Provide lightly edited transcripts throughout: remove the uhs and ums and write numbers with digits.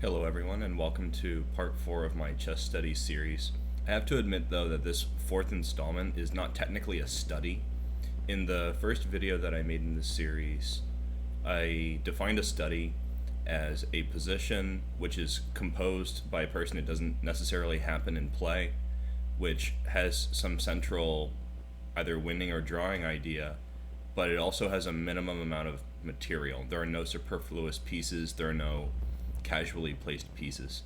Hello, everyone, and welcome to part 4 of my chess study series. I have to admit, though, that this fourth installment is not technically a study. In the first video that I made in this series, I defined a study as a position which is composed by a person. It doesn't necessarily happen in play, which has some central either winning or drawing idea, but it also has a minimum amount of material. There are no superfluous pieces, there are no casually placed pieces.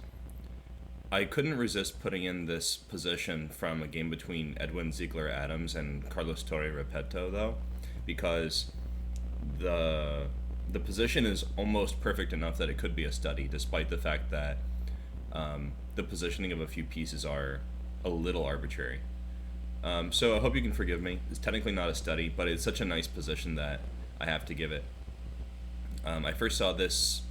I couldn't resist putting in this position from a game between Edwin Ziegler-Adams and Carlos Torre Repetto, though, because the position is almost perfect enough that it could be a study, despite the fact that the positioning of a few pieces are a little arbitrary. So I hope you can forgive me. It's technically not a study, but it's such a nice position that I have to give it. I first saw this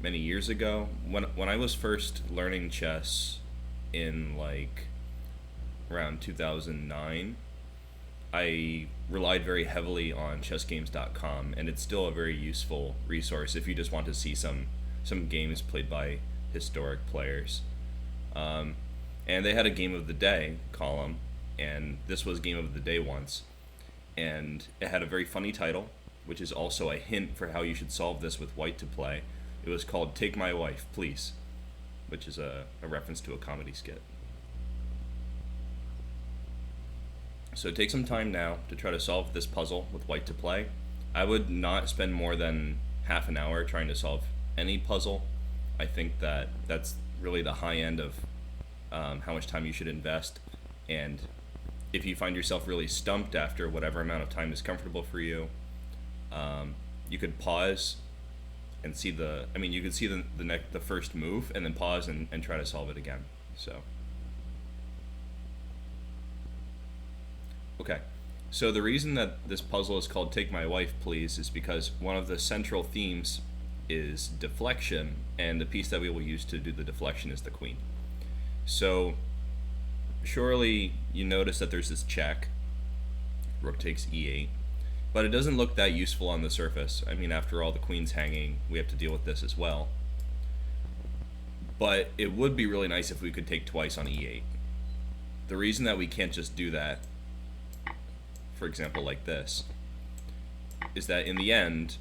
many years ago when I was first learning chess in around 2009. I relied very heavily on chessgames.com, and it's still a very useful resource if you just want to see some games played by historic players. And they had a game of the day column, and this was game of the day once, and it had a very funny title, which is also a hint for how you should solve this with white to play. It was called Take My Wife, Please, which is a reference to a comedy skit. So take some time now to try to solve this puzzle with white to play. I would not spend more than half an hour trying to solve any puzzle. I think that that's really the high end of how much time you should invest. And if you find yourself really stumped after whatever amount of time is comfortable for you, you could pause and see you could see the first move and then pause and try to solve it again. So, okay. So the reason that this puzzle is called Take My Wife, Please is because one of the central themes is deflection, and the piece that we will use to do the deflection is the queen. So, surely you notice that there's this check. Rook takes e8. But it doesn't look that useful on the surface. I mean, after all, the queen's hanging. We have to deal with this as well. But it would be really nice if we could take twice on e8. The reason that we can't just do that, for example, like this, is that in the end,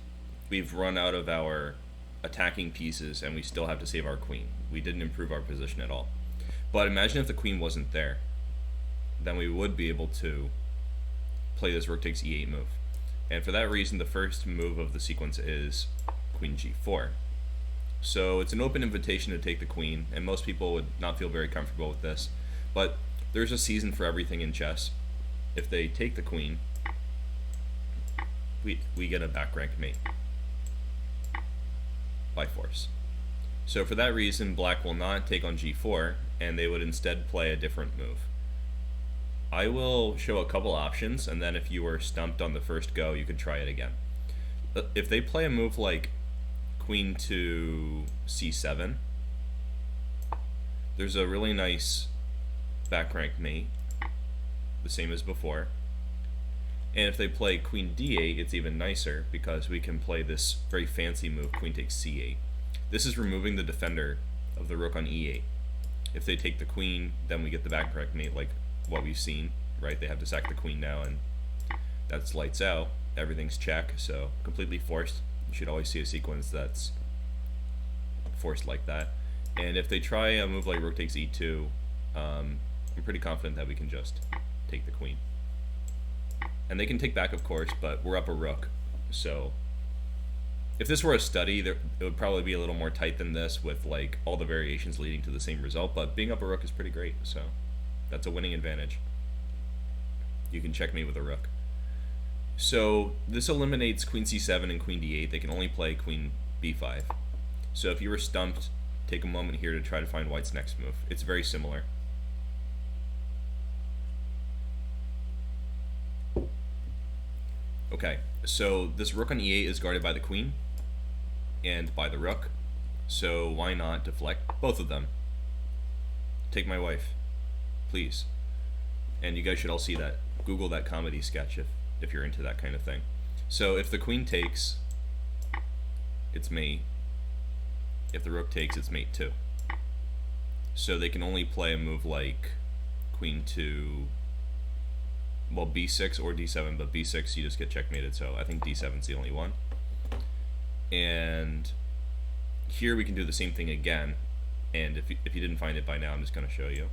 we've run out of our attacking pieces and we still have to save our queen. We didn't improve our position at all. But imagine if the queen wasn't there. Then we would be able to play this rook takes e8 move. And for that reason, the first move of the sequence is queen g4. So it's an open invitation to take the queen, and most people would not feel very comfortable with this. But there's a season for everything in chess. If they take the queen, we get a back rank mate by force. So for that reason, black will not take on g4, and they would instead play a different move. I will show a couple options, and then if you were stumped on the first go, you could try it again. If they play a move like queen to c7, there's a really nice back rank mate, the same as before. And if they play queen d8, it's even nicer because we can play this very fancy move, queen takes c8. This is removing the defender of the rook on e8. If they take the queen, then we get the back rank mate like what we've seen, right? They have to sack the queen now, and that's lights out. Everything's check, so completely forced. You should always see a sequence that's forced like that. And if they try a move like rook takes e2, I'm pretty confident that we can just take the queen. And they can take back, of course, but we're up a rook. So if this were a study, it would probably be a little more tight than this with like all the variations leading to the same result, but being up a rook is pretty great, so that's a winning advantage. You can check me with a rook. So this eliminates queen c7 and queen d8. They can only play queen b5. So if you were stumped, take a moment here to try to find white's next move. It's very similar. Okay, so this rook on e8 is guarded by the queen and by the rook. So why not deflect both of them? Take my wife, please. And you guys should all see that. Google that comedy sketch if you're into that kind of thing. So if the queen takes, it's me. If the rook takes, it's mate 2. So they can only play a move like queen to, well, b6 or d7, but b6 you just get checkmated, so I think d7 is the only one. And here we can do the same thing again, and if you didn't find it by now, I'm just going to show you.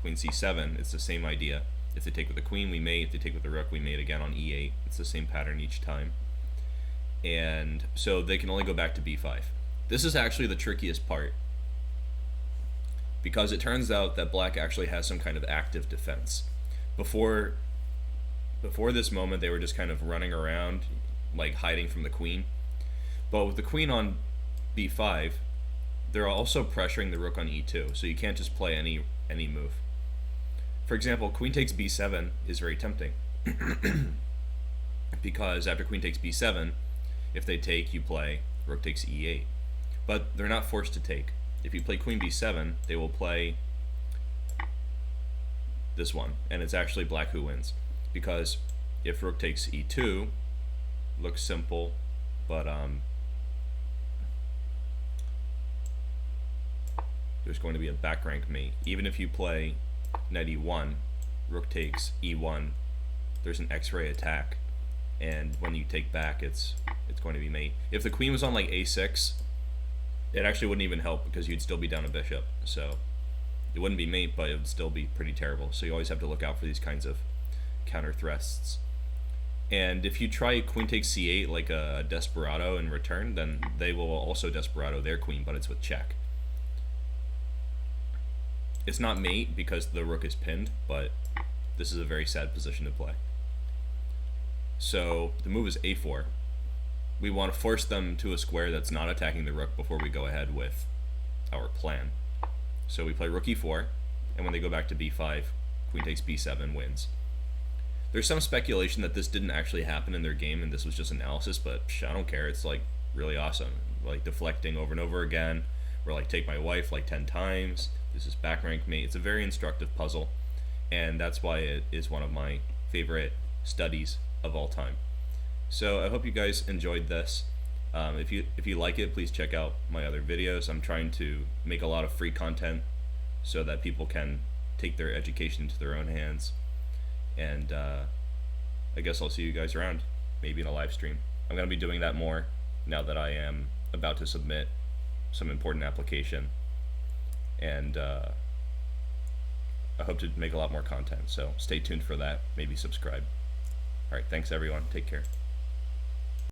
Queen c7, it's the same idea. If they take with the queen, we mate. If they take with the rook, we mate again on e8. It's the same pattern each time. And so they can only go back to b5. This is actually the trickiest part, because it turns out that black actually has some kind of active defense. Before this moment, they were just kind of running around, like hiding from the queen. But with the queen on b5, they're also pressuring the rook on e2, so you can't just play any move. For example, queen takes b7 is very tempting, because after queen takes b7, if they take, you play rook takes e8. But they're not forced to take. If you play queen b7, they will play this one, and it's actually black who wins. Because if rook takes e2, looks simple, but there's going to be a back rank mate. Even if you play knight e1, rook takes e1, there's an x-ray attack, and when you take back, it's going to be mate. If the queen was on like a6, it actually wouldn't even help, because you'd still be down a bishop, so it wouldn't be mate, but it would still be pretty terrible. So you always have to look out for these kinds of counter thrusts. And if you try queen takes c8 like a desperado in return, then they will also desperado their queen, but it's with check. It's not mate because the rook is pinned, but this is a very sad position to play. So the move is a4. We want to force them to a square that's not attacking the rook before we go ahead with our plan. So we play rook e4, and when they go back to b5, queen takes b7 wins. There's some speculation that this didn't actually happen in their game and this was just analysis, but I don't care. It's like really awesome. Like deflecting over and over again. We're like take my wife like 10 times. This is back rank mate. It's a very instructive puzzle, and that's why it is one of my favorite studies of all time. So I hope you guys enjoyed this. If you like it, please check out my other videos. I'm trying to make a lot of free content so that people can take their education into their own hands. And I guess I'll see you guys around, maybe in a live stream. I'm going to be doing that more now that I am about to submit some important application. And I hope to make a lot more content, so stay tuned for that. Maybe subscribe. Alright, thanks everyone. Take care.